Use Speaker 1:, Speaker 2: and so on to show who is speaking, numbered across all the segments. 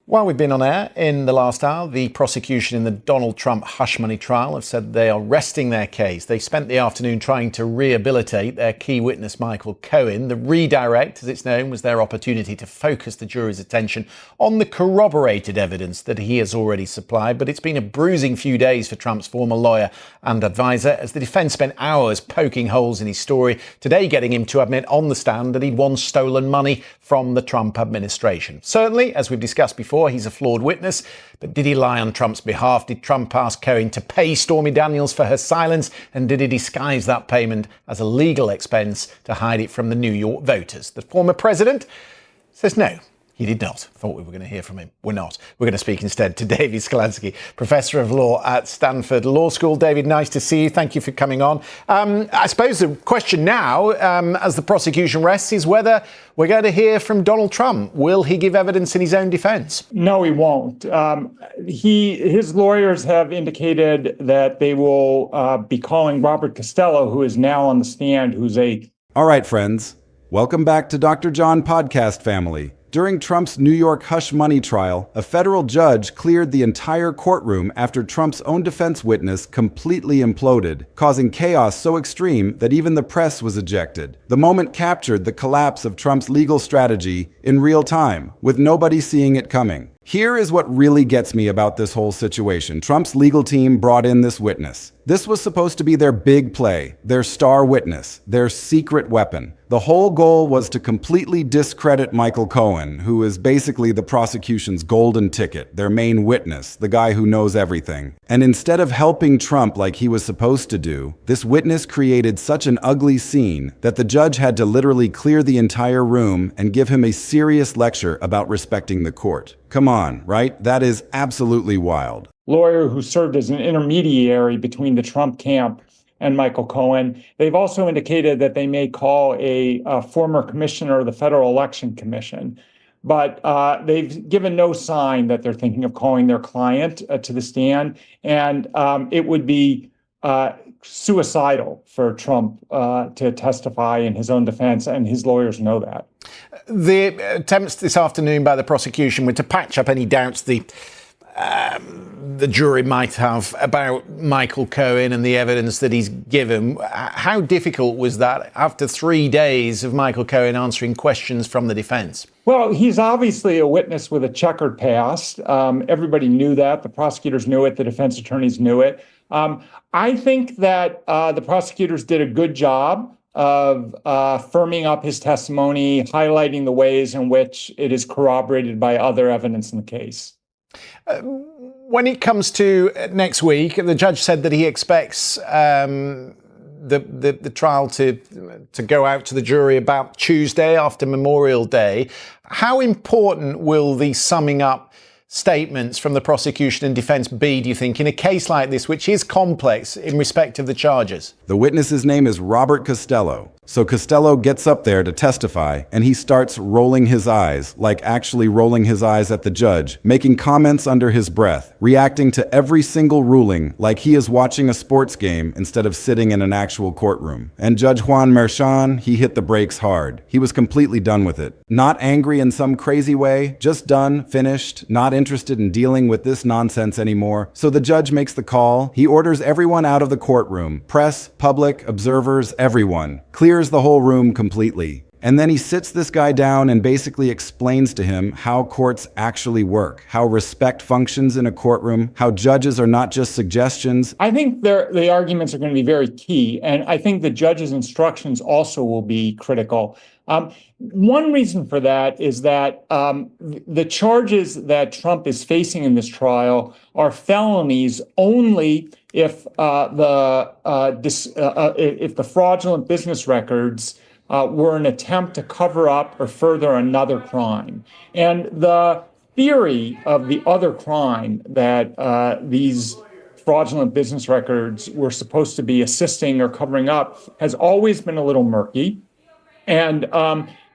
Speaker 1: While we've been on air in the last hour, the prosecution in the Donald Trump hush money trial have said they are resting their case. They spent the afternoon trying to rehabilitate their key witness, Michael Cohen. The redirect, as it's known, was their opportunity to focus the jury's attention on the corroborated evidence that he has already supplied. But it's been a bruising few days for Trump's former lawyer and advisor, as the defence spent hours poking holes in his story, today getting him to admit on the stand that he'd once stolen money from the Trump administration. Certainly, as we've discussed before, he's a flawed witness, but did he lie on Trump's behalf? Did Trump ask Cohen to pay Stormy Daniels for her silence? And did he disguise that payment as a legal expense to hide it from the New York voters? The former president says no. He did not. Thought we were going to hear from him. We're not. We're going to speak instead to David Skalansky, Professor of Law at Stanford Law School. David, nice to see you. Thank you for coming on. I suppose the question now, as the prosecution rests, is whether we're going to hear from Donald Trump. Will he give evidence in his own defense?
Speaker 2: No, he won't. His lawyers have indicated that they will be calling Robert Costello, who is now on the stand, who's a...
Speaker 3: All right, friends. Welcome back to Dr. John podcast family. During Trump's New York hush money trial, a federal judge cleared the entire courtroom after Trump's own defense witness completely imploded, causing chaos so extreme that even the press was ejected. The moment captured the collapse of Trump's legal strategy in real time, with nobody seeing it coming. Here is what really gets me about this whole situation. Trump's legal team brought in this witness. This was supposed to be their big play, their star witness, their secret weapon. The whole goal was to completely discredit Michael Cohen, who is basically the prosecution's golden ticket, their main witness, the guy who knows everything. And instead of helping Trump like he was supposed to do, this witness created such an ugly scene that the judge had to literally clear the entire room and give him a serious lecture about respecting the court. Come on, right? That is absolutely wild.
Speaker 2: Lawyer who served as an intermediary between the Trump camp and Michael Cohen. They've also indicated that they may call a former commissioner of the Federal Election Commission. But they've given no sign that they're thinking of calling their client to the stand. And it would be suicidal for Trump to testify in his own defense, and his lawyers know that.
Speaker 1: The attempts this afternoon by the prosecution were to patch up any doubts the jury might have about Michael Cohen and the evidence that he's given. How difficult was that after 3 days of Michael Cohen answering questions from the defense?
Speaker 2: Well, he's obviously a witness with a checkered past. Everybody knew that. The prosecutors knew it. The defense attorneys knew it. I think that the prosecutors did a good job of firming up his testimony, highlighting the ways in which it is corroborated by other evidence in the case.
Speaker 1: When it comes to next week, the judge said that he expects the trial to go out to the jury about Tuesday after Memorial Day. How important will the summing up statements from the prosecution and defense be, do you think, in a case like this, which is complex in respect of the charges?
Speaker 3: The witness's name is Robert Costello. So Costello gets up there to testify, and he starts rolling his eyes, like actually rolling his eyes at the judge, making comments under his breath, reacting to every single ruling like he is watching a sports game instead of sitting in an actual courtroom. And Judge Juan Merchan, he hit the brakes hard. He was completely done with it. Not angry in some crazy way, just done, finished, not interested in dealing with this nonsense anymore. So the judge makes the call. He orders everyone out of the courtroom, press, public, observers, everyone. Clears the whole room completely. And then he sits this guy down and basically explains to him how courts actually work, how respect functions in a courtroom, how judges are not just suggestions.
Speaker 2: I think the arguments are going to be very key, and I think the judge's instructions also will be critical. One reason for that is that the charges that Trump is facing in this trial are felonies only if the fraudulent business records were an attempt to cover up or further another crime. And the theory of the other crime that these fraudulent business records were supposed to be assisting or covering up has always been a little murky. And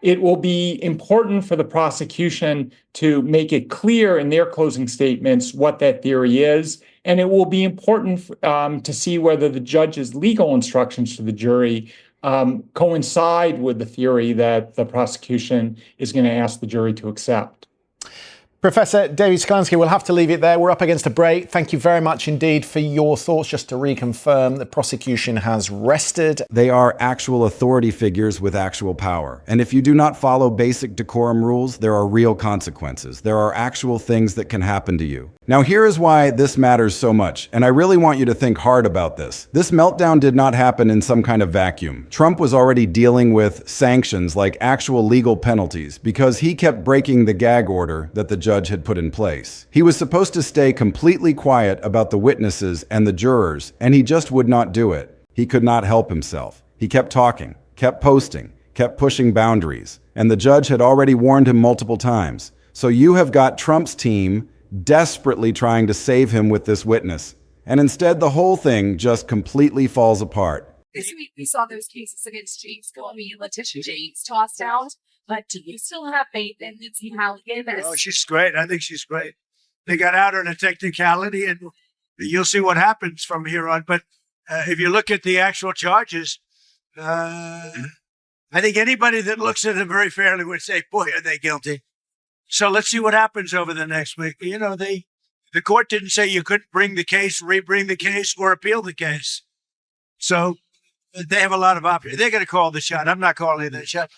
Speaker 2: it will be important for the prosecution to make it clear in their closing statements what that theory is. And it will be important to see whether the judge's legal instructions to the jury coincide with the theory that the prosecution is going to ask the jury to accept.
Speaker 1: Professor David Sklansky, we'll have to leave it there. We're up against a break. Thank you very much indeed for your thoughts. Just to reconfirm, the prosecution has rested.
Speaker 3: They are actual authority figures with actual power. And if you do not follow basic decorum rules, there are real consequences. There are actual things that can happen to you. Now, here is why this matters so much, and I really want you to think hard about this. This meltdown did not happen in some kind of vacuum. Trump was already dealing with sanctions, like actual legal penalties, because he kept breaking the gag order that the judge had put in place. He was supposed to stay completely quiet about the witnesses and the jurors, and he just would not do it. He could not help himself. He kept talking, kept posting, kept pushing boundaries, and the judge had already warned him multiple times. So you have got Trump's team desperately trying to save him with this witness. And instead, the whole thing just completely falls apart.
Speaker 4: This week we saw those cases against James Comey and Letitia James tossed out. But do you still have faith in Nancy Halligan?
Speaker 5: Oh, she's great. I think she's great. They got out on a technicality, and you'll see what happens from here on. But if you look at the actual charges, I think anybody that looks at them very fairly would say, boy, are they guilty. So let's see what happens over the next week. You know, the court didn't say you couldn't bring the case, re-bring the case, or appeal the case. So they have a lot of options. They're going to call the shot. I'm not calling the shot.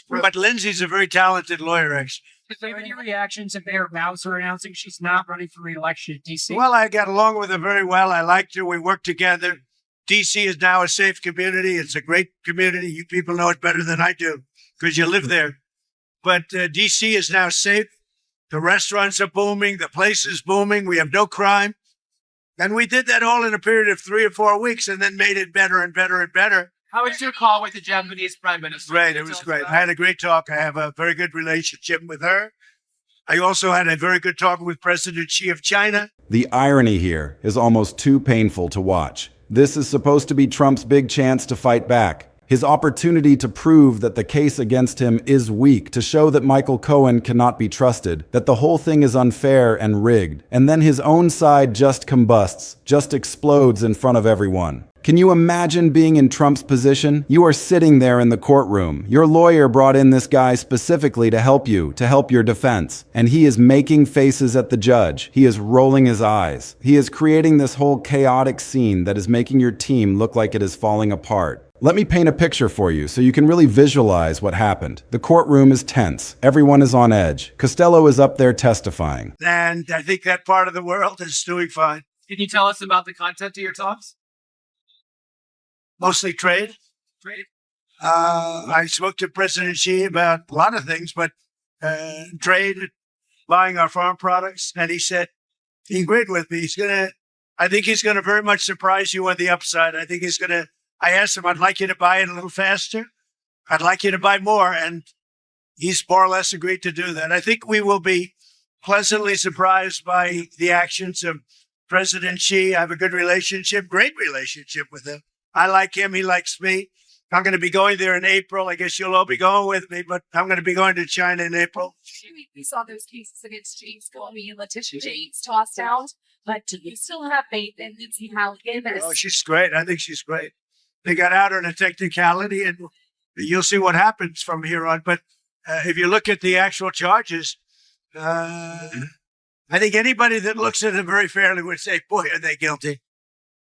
Speaker 5: But Lindsay's a very talented lawyer, actually.
Speaker 6: Is there any reactions if Mayor Bowser announcing she's not running for re-election in D.C.?
Speaker 5: Well, I got along with her very well. I liked her. We worked together. D.C. is now a safe community. It's a great community. You people know it better than I do because you live there. But D.C. is now safe. The restaurants are booming. The place is booming. We have no crime. And we did that all in a period of 3 or 4 weeks and then made it better and better and better.
Speaker 6: How was your call with the Japanese Prime Minister?
Speaker 5: Great. It was great. I had a great talk. I have a very good relationship with her. I also had a very good talk with President Xi of China.
Speaker 3: The irony here is almost too painful to watch. This is supposed to be Trump's big chance to fight back. His opportunity to prove that the case against him is weak, to show that Michael Cohen cannot be trusted, that the whole thing is unfair and rigged. And then his own side just combusts, just explodes in front of everyone. Can you imagine being in Trump's position? You are sitting there in the courtroom. Your lawyer brought in this guy specifically to help you, to help your defense. And he is making faces at the judge. He is rolling his eyes. He is creating this whole chaotic scene that is making your team look like it is falling apart. Let me paint a picture for you so you can really visualize what happened. The courtroom is tense. Everyone is on edge. Costello is up there testifying.
Speaker 5: And I think that part of the world is doing fine.
Speaker 6: Can you tell us about the content of your talks?
Speaker 5: Mostly trade.
Speaker 6: Trade.
Speaker 5: I spoke to President Xi about a lot of things, but trade, buying our farm products. And he said, he agreed with me. I think he's going to very much surprise you on the upside. I asked him, I'd like you to buy it a little faster. I'd like you to buy more. And he's more or less agreed to do that. I think we will be pleasantly surprised by the actions of President Xi. I have a good relationship, great relationship with him. I like him. He likes me. I'm going to be going there in April. I guess you'll all be going with me, but I'm going to be going to China in April.
Speaker 4: We saw those cases against James Comey and Letitia James tossed out. But do you still have faith in Nancy Halligan?
Speaker 5: Oh, she's great. I think she's great. They got out on a technicality, and you'll see what happens from here on. But if you look at the actual charges, I think anybody that looks at them very fairly would say, boy, are they guilty.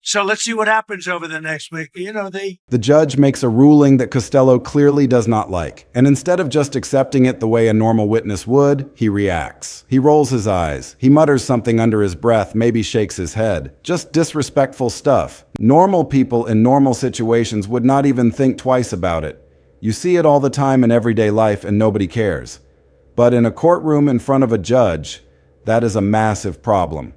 Speaker 5: So let's see what happens over the next week. You know,
Speaker 3: The judge makes a ruling that Costello clearly does not like. And instead of just accepting it the way a normal witness would, he reacts. He rolls his eyes. He mutters something under his breath, maybe shakes his head. Just disrespectful stuff. Normal people in normal situations would not even think twice about it. You see it all the time in everyday life and nobody cares. But in a courtroom in front of a judge, that is a massive problem.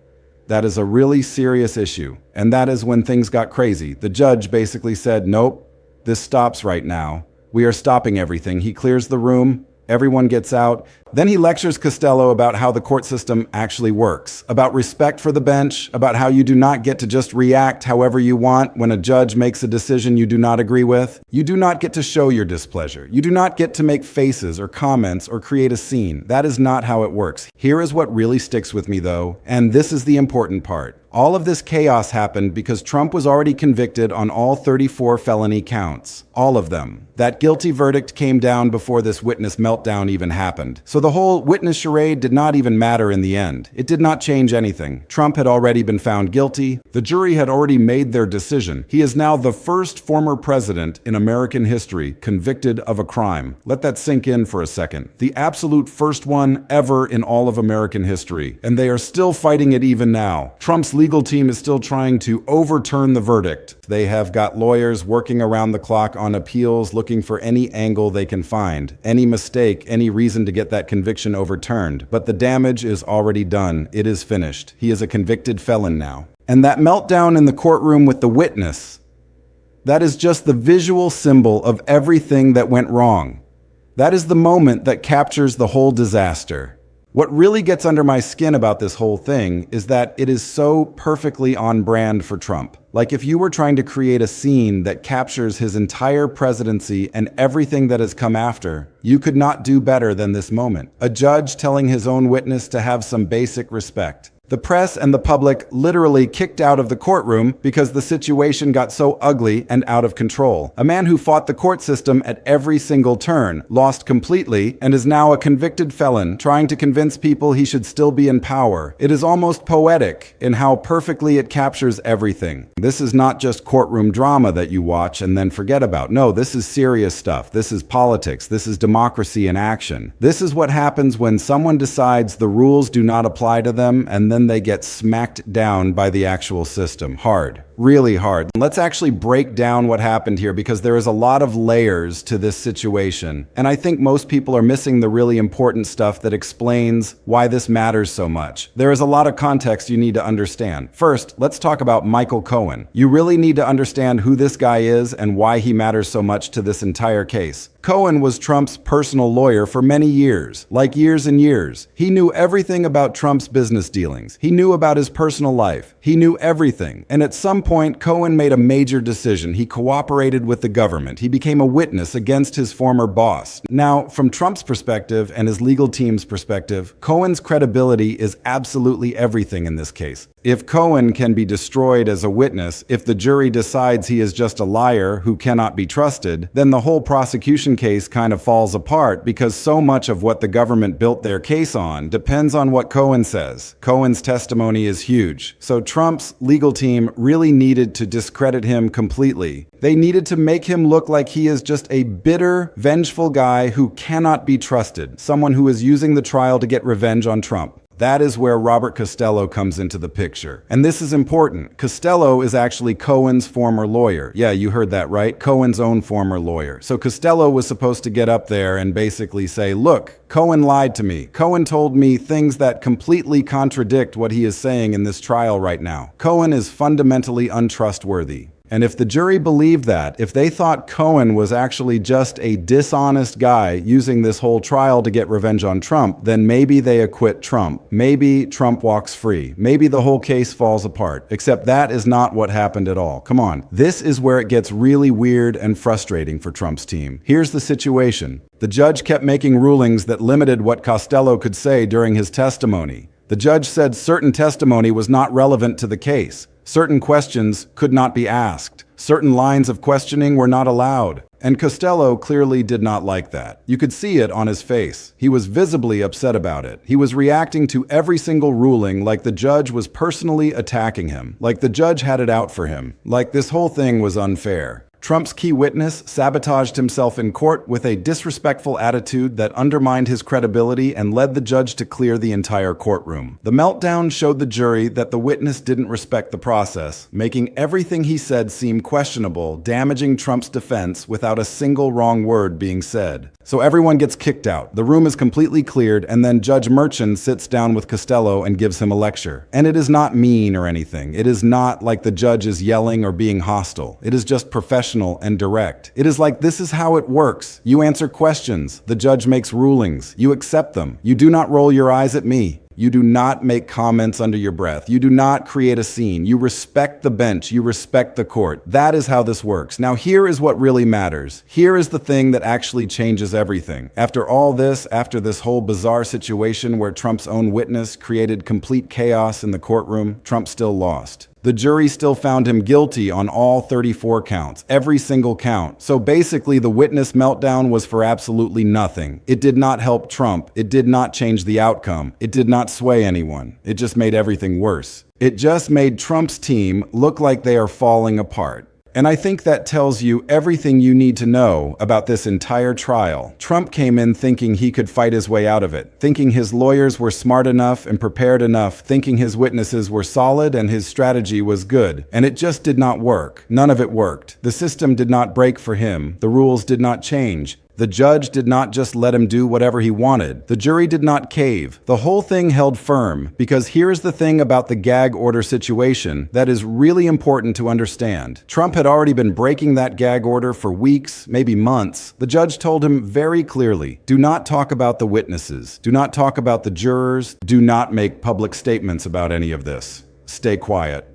Speaker 3: That is a really serious issue. And that is when things got crazy. The judge basically said, nope, this stops right now. We are stopping everything. He clears the room. Everyone gets out. Then he lectures Costello about how the court system actually works, about respect for the bench, about how you do not get to just react however you want when a judge makes a decision you do not agree with. You do not get to show your displeasure. You do not get to make faces or comments or create a scene. That is not how it works. Here is what really sticks with me, though, and this is the important part. All of this chaos happened because Trump was already convicted on all 34 felony counts. All of them. That guilty verdict came down before this witness meltdown even happened. So the whole witness charade did not even matter in the end. It did not change anything. Trump had already been found guilty. The jury had already made their decision. He is now the first former president in American history convicted of a crime. Let that sink in for a second. The absolute first one ever in all of American history. And they are still fighting it even now. Trump's legal team is still trying to overturn the verdict. They have got lawyers working around the clock on appeals, looking for any angle they can find, any mistake, any reason to get that conviction overturned. But the damage is already done. It is finished. He is a convicted felon now. And that meltdown in the courtroom with the witness, that is just the visual symbol of everything that went wrong. That is the moment that captures the whole disaster. What really gets under my skin about this whole thing is that it is so perfectly on brand for Trump. Like if you were trying to create a scene that captures his entire presidency and everything that has come after, you could not do better than this moment. A judge telling his own witness to have some basic respect. The press and the public literally kicked out of the courtroom because the situation got so ugly and out of control. A man who fought the court system at every single turn, lost completely, and is now a convicted felon trying to convince people he should still be in power. It is almost poetic in how perfectly it captures everything. This is not just courtroom drama that you watch and then forget about. No, this is serious stuff. This is politics. This is democracy in action. This is what happens when someone decides the rules do not apply to them and then they get smacked down by the actual system. Hard. Really hard. Let's actually break down what happened here because there is a lot of layers to this situation. And I think most people are missing the really important stuff that explains why this matters so much. There is a lot of context you need to understand. First, let's talk about Michael Cohen. You really need to understand who this guy is and why he matters so much to this entire case. Cohen was Trump's personal lawyer for many years, like years and years. He knew everything about Trump's business dealings. He knew about his personal life. He knew everything. And at some point, Cohen made a major decision. He cooperated with the government. He became a witness against his former boss. Now, from Trump's perspective and his legal team's perspective, Cohen's credibility is absolutely everything in this case. If Cohen can be destroyed as a witness, if the jury decides he is just a liar who cannot be trusted, then the whole prosecution case kind of falls apart because so much of what the government built their case on depends on what Cohen says. Cohen's testimony is huge. So Trump's legal team really needed to discredit him completely. They needed to make him look like he is just a bitter, vengeful guy who cannot be trusted, someone who is using the trial to get revenge on Trump. That is where Robert Costello comes into the picture. And this is important. Costello is actually Cohen's former lawyer. Yeah, you heard that right. Cohen's own former lawyer. So Costello was supposed to get up there and basically say, look, Cohen lied to me. Cohen told me things that completely contradict what he is saying in this trial right now. Cohen is fundamentally untrustworthy. And if the jury believed that, if they thought Cohen was actually just a dishonest guy using this whole trial to get revenge on Trump, then maybe they acquit Trump. Maybe Trump walks free. Maybe the whole case falls apart. Except that is not what happened at all. Come on. This is where it gets really weird and frustrating for Trump's team. Here's the situation. The judge kept making rulings that limited what Costello could say during his testimony. The judge said certain testimony was not relevant to the case. Certain questions could not be asked. Certain lines of questioning were not allowed. And Costello clearly did not like that. You could see it on his face. He was visibly upset about it. He was reacting to every single ruling like the judge was personally attacking him, like the judge had it out for him, like this whole thing was unfair. Trump's key witness sabotaged himself in court with a disrespectful attitude that undermined his credibility and led the judge to clear the entire courtroom. The meltdown showed the jury that the witness didn't respect the process, making everything he said seem questionable, damaging Trump's defense without a single wrong word being said. So everyone gets kicked out. The room is completely cleared, and then Judge Merchan sits down with Costello and gives him a lecture. And it is not mean or anything. It is not like the judge is yelling or being hostile. It is just professional and direct. It is like this is how it works. You answer questions. The judge makes rulings. You accept them. You do not roll your eyes at me. You do not make comments under your breath. You do not create a scene. You respect the bench. You respect the court. That is how this works. Now, here is what really matters. Here is the thing that actually changes everything. After all this, after this whole bizarre situation where Trump's own witness created complete chaos in the courtroom, Trump still lost. The jury still found him guilty on all 34 counts, every single count. So basically, the witness meltdown was for absolutely nothing. It did not help Trump. It did not change the outcome. It did not sway anyone. It just made everything worse. It just made Trump's team look like they are falling apart. And I think that tells you everything you need to know about this entire trial. Trump came in thinking he could fight his way out of it, thinking his lawyers were smart enough and prepared enough, thinking his witnesses were solid and his strategy was good. And it just did not work. None of it worked. The system did not break for him. The rules did not change. The judge did not just let him do whatever he wanted. The jury did not cave. The whole thing held firm, because here's the thing about the gag order situation that is really important to understand. Trump had already been breaking that gag order for weeks, maybe months. The judge told him very clearly, do not talk about the witnesses. Do not talk about the jurors. Do not make public statements about any of this. Stay quiet.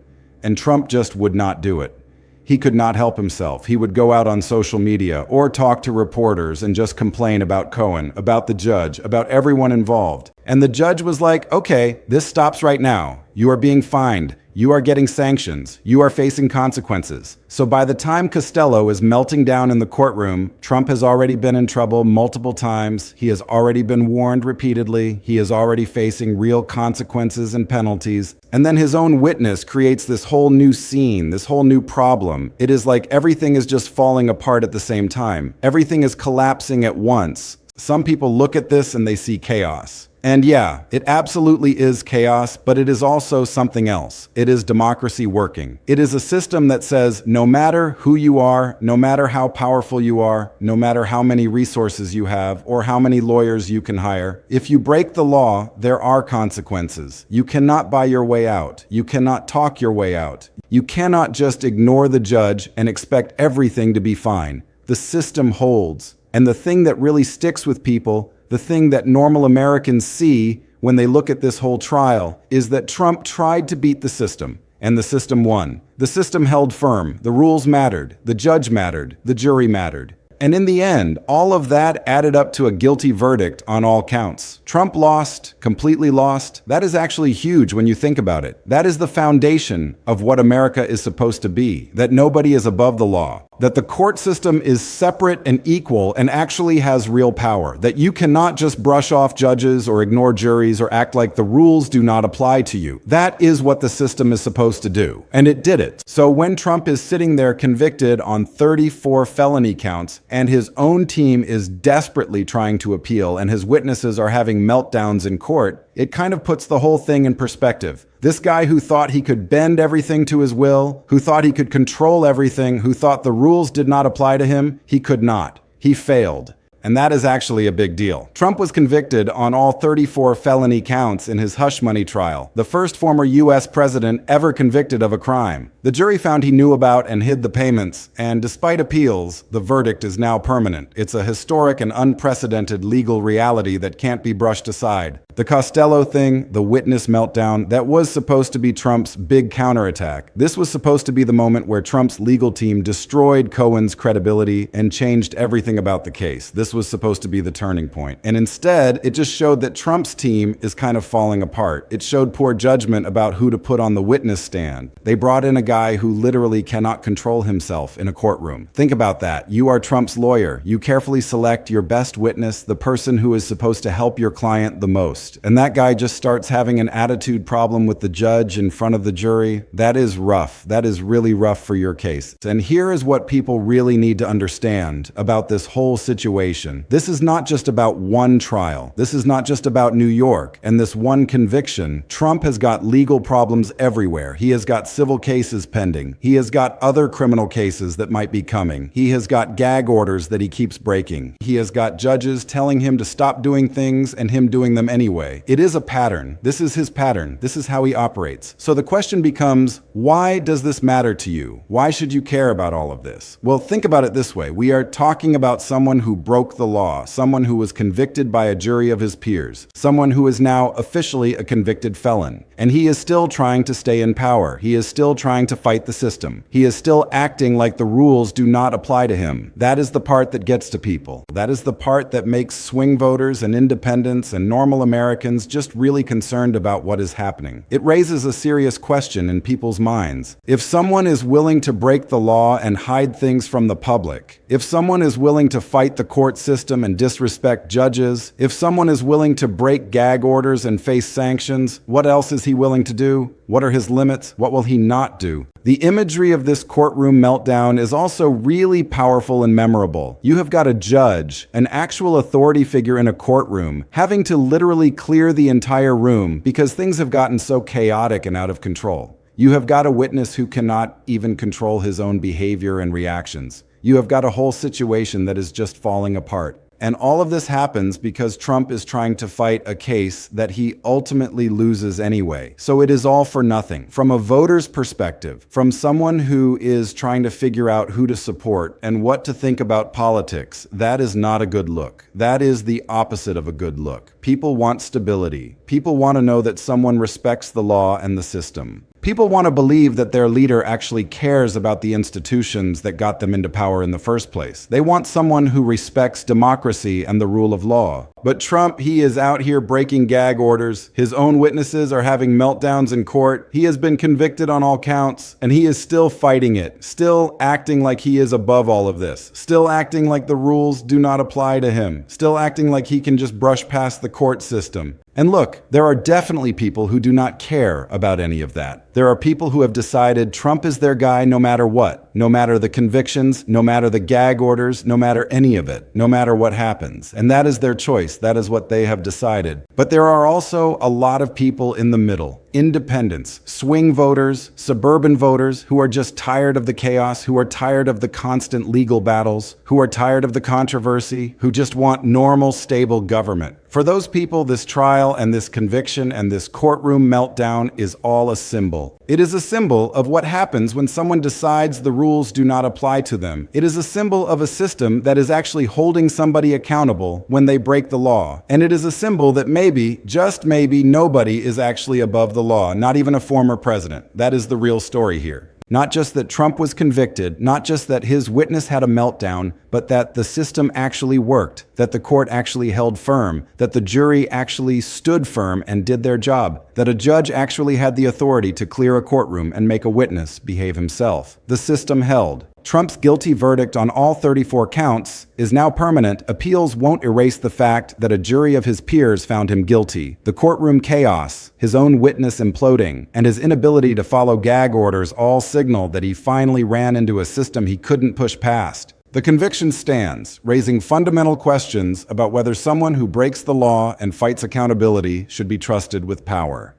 Speaker 3: And Trump just would not do it. He could not help himself. He would go out on social media or talk to reporters and just complain about Cohen, about the judge, about everyone involved. And the judge was like, okay, this stops right now. You are being fined. You are getting sanctions. You are facing consequences. So by the time Costello is melting down in the courtroom, Trump has already been in trouble multiple times. He has already been warned repeatedly. He is already facing real consequences and penalties. And then his own witness creates this whole new scene, this whole new problem. It is like everything is just falling apart at the same time. Everything is collapsing at once. Some people look at this and they see chaos. And yeah, it absolutely is chaos, but it is also something else. It is democracy working. It is a system that says no matter who you are, no matter how powerful you are, no matter how many resources you have or how many lawyers you can hire, if you break the law, there are consequences. You cannot buy your way out. You cannot talk your way out. You cannot just ignore the judge and expect everything to be fine. The system holds. And the thing that really sticks with people, the thing that normal Americans see when they look at this whole trial, is that Trump tried to beat the system, and the system won. The system held firm. The rules mattered. The judge mattered. The jury mattered. And in the end, all of that added up to a guilty verdict on all counts. Trump lost, completely lost. That is actually huge when you think about it. That is the foundation of what America is supposed to be, that nobody is above the law, that the court system is separate and equal and actually has real power, that you cannot just brush off judges or ignore juries or act like the rules do not apply to you. That is what the system is supposed to do, and it did it. So when Trump is sitting there convicted on 34 felony counts, and his own team is desperately trying to appeal, and his witnesses are having meltdowns in court, it kind of puts the whole thing in perspective. This guy who thought he could bend everything to his will, who thought he could control everything, who thought the rules did not apply to him, he could not. He failed. And that is actually a big deal. Trump was convicted on all 34 felony counts in his hush money trial, the first former U.S. president ever convicted of a crime. The jury found he knew about and hid the payments, and despite appeals, the verdict is now permanent. It's a historic and unprecedented legal reality that can't be brushed aside. The Costello thing, the witness meltdown, that was supposed to be Trump's big counterattack. This was supposed to be the moment where Trump's legal team destroyed Cohen's credibility and changed everything about the case. This was supposed to be the turning point. And instead, it just showed that Trump's team is kind of falling apart. It showed poor judgment about who to put on the witness stand. They brought in a guy who literally cannot control himself in a courtroom. Think about that. You are Trump's lawyer. You carefully select your best witness, the person who is supposed to help your client the most. And that guy just starts having an attitude problem with the judge in front of the jury. That is rough. That is really rough for your case. And here is what people really need to understand about this whole situation. This is not just about one trial. This is not just about New York and this one conviction. Trump has got legal problems everywhere. He has got civil cases pending. He has got other criminal cases that might be coming. He has got gag orders that he keeps breaking. He has got judges telling him to stop doing things and him doing them anyway. It is a pattern. This is his pattern. This is how he operates. So the question becomes, why does this matter to you? Why should you care about all of this? Well, think about it this way. We are talking about someone who broke the law, someone who was convicted by a jury of his peers, someone who is now officially a convicted felon. And he is still trying to stay in power. He is still trying to fight the system. He is still acting like the rules do not apply to him. That is the part that gets to people. That is the part that makes swing voters and independents and normal Americans Americans just really concerned about what is happening. It raises a serious question in people's minds. If someone is willing to break the law and hide things from the public, if someone is willing to fight the court system and disrespect judges, if someone is willing to break gag orders and face sanctions, what else is he willing to do? What are his limits? What will he not do? The imagery of this courtroom meltdown is also really powerful and memorable. You have got a judge, an actual authority figure in a courtroom, having to literally clear the entire room because things have gotten so chaotic and out of control. You have got a witness who cannot even control his own behavior and reactions. You have got a whole situation that is just falling apart. And all of this happens because Trump is trying to fight a case that he ultimately loses anyway. So it is all for nothing. From a voter's perspective, from someone who is trying to figure out who to support and what to think about politics, that is not a good look. That is the opposite of a good look. People want stability. People want to know that someone respects the law and the system. People want to believe that their leader actually cares about the institutions that got them into power in the first place. They want someone who respects democracy and the rule of law. But Trump, he is out here breaking gag orders. His own witnesses are having meltdowns in court. He has been convicted on all counts, and he is still fighting it, still acting like he is above all of this, still acting like the rules do not apply to him, still acting like he can just brush past the court system. And look, there are definitely people who do not care about any of that. There are people who have decided Trump is their guy no matter what, no matter the convictions, no matter the gag orders, no matter any of it, no matter what happens. And that is their choice. That is what they have decided. But there are also a lot of people in the middle. Independents, swing voters, suburban voters who are just tired of the chaos, who are tired of the constant legal battles, who are tired of the controversy, who just want normal, stable government. For those people, this trial and this conviction and this courtroom meltdown is all a symbol. It is a symbol of what happens when someone decides the rules do not apply to them. It is a symbol of a system that is actually holding somebody accountable when they break the law. And it is a symbol that maybe, just maybe, nobody is actually above the law, not even a former president. That is the real story here. Not just that Trump was convicted, not just that his witness had a meltdown, but that the system actually worked, that the court actually held firm, that the jury actually stood firm and did their job, that a judge actually had the authority to clear a courtroom and make a witness behave himself. The system held. Trump's guilty verdict on all 34 counts is now permanent. Appeals won't erase the fact that a jury of his peers found him guilty. The courtroom chaos, his own witness imploding, and his inability to follow gag orders all signal that he finally ran into a system he couldn't push past. The conviction stands, raising fundamental questions about whether someone who breaks the law and fights accountability should be trusted with power.